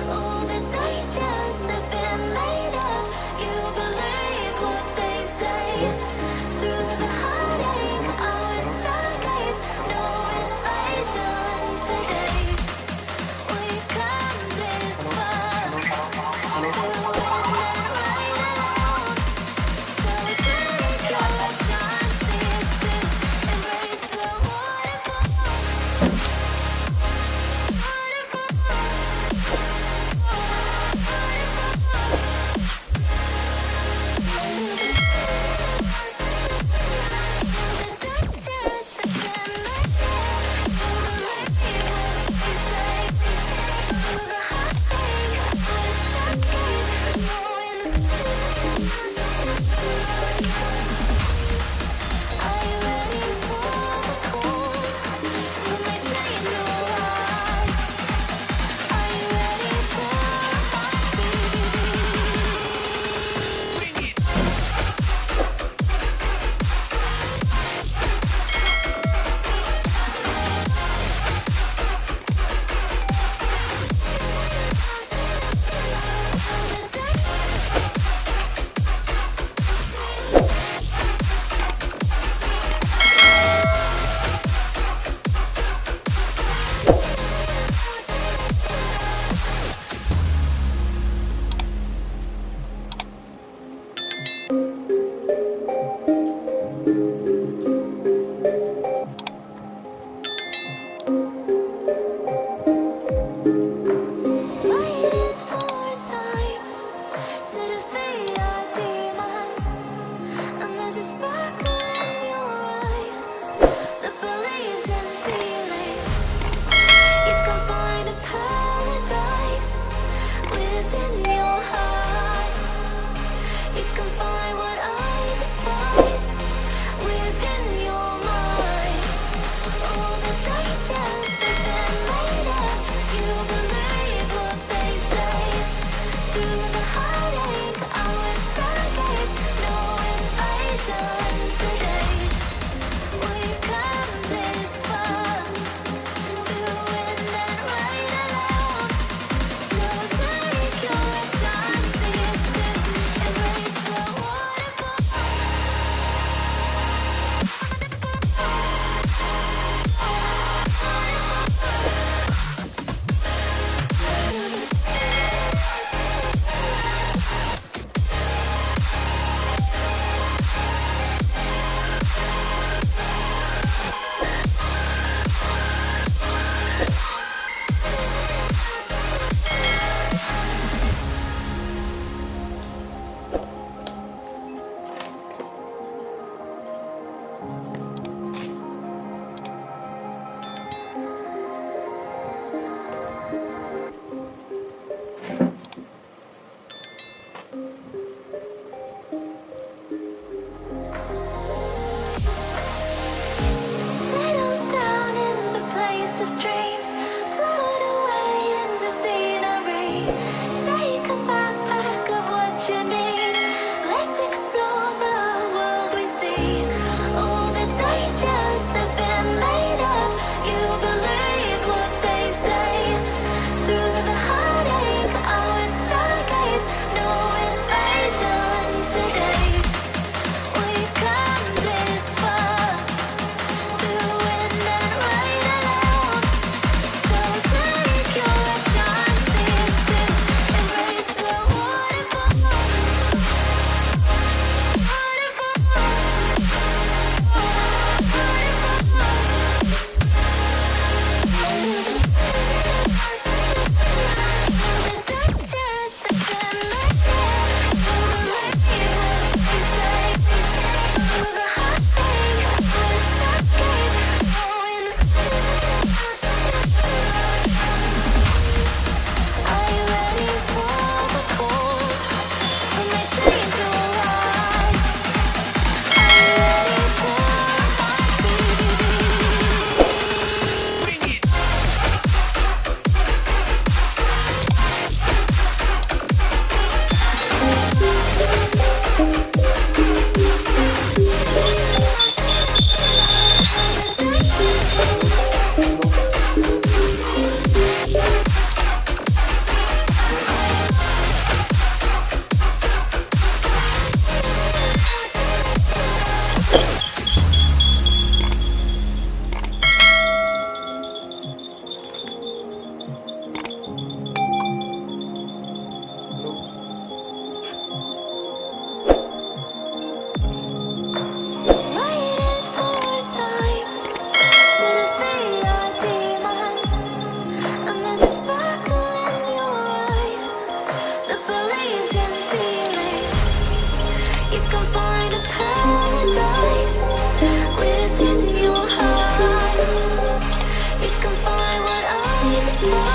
All the dangers have been made up. You believe what they say. Through the heartache, I would stargaze. No invasion today. We've come this far to win and ride alone. So take your chances to embrace the waterfall. Waterfall.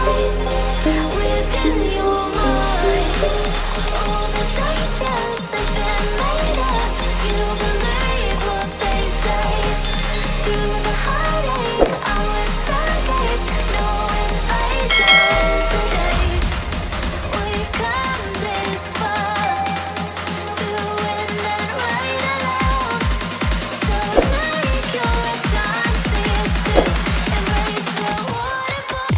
space within your mind. All the dangers have been made up. You believe what they say. Through the heartache, I would stargaze. No invasion today. We've come this far, through wind and rain alone. So take your chances to embrace the waterfall.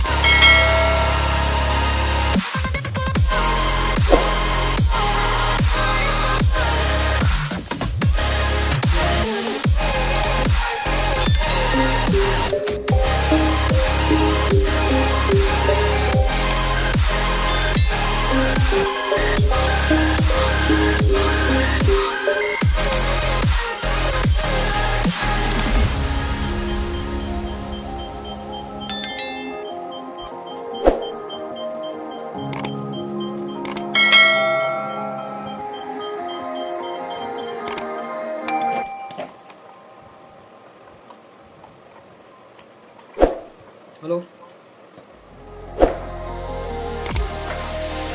Hello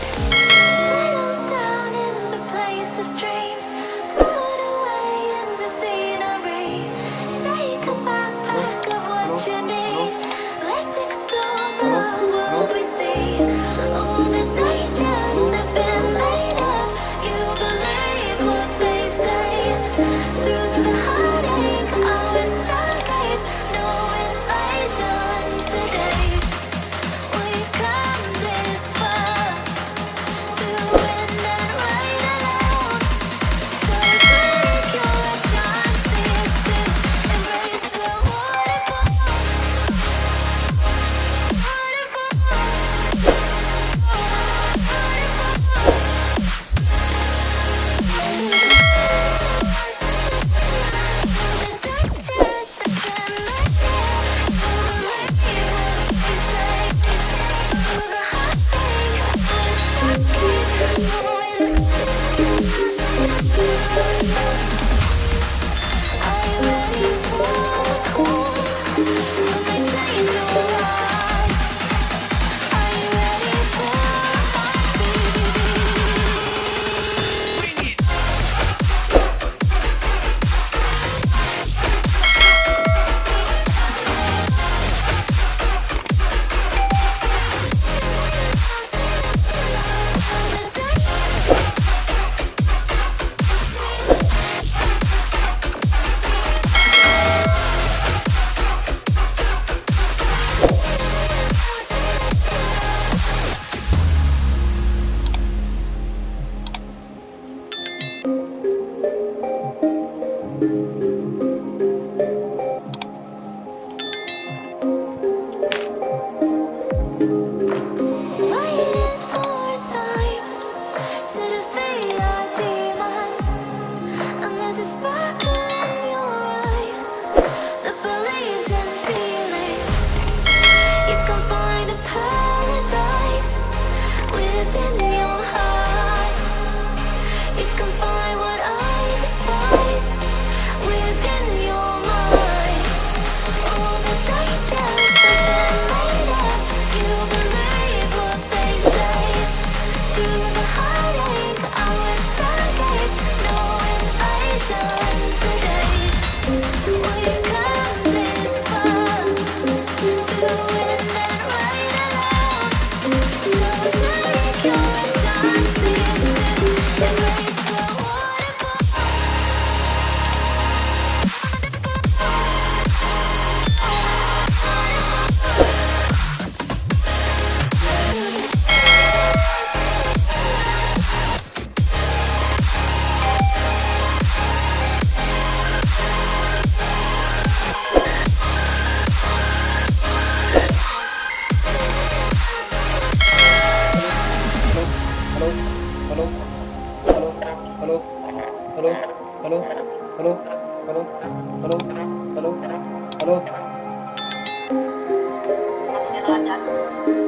Settle down in the place of dreams. Float away in the scenery. Take a backpack of what you need. Let's explore the world we see. All the dangers have been made up. You believe what they say. Through the heartache, I would stargaze. No invasion today. We've come this far, through wind and rain alone. So take your chances to embrace the waterfall. Waiting for time to defeat our demons, and there's a sparkle in your eye that believes in feelings. You can find a paradise within your heart. You can find what I despise within your mind. All the dangers have been made up. You believe what they say. Through the heartache, I would stargaze. No invasion today. We've come this far, through wind and rain alone. So take your chances to embrace the waterfall. Hello hello hello hello hello hello hello hello hello hello hello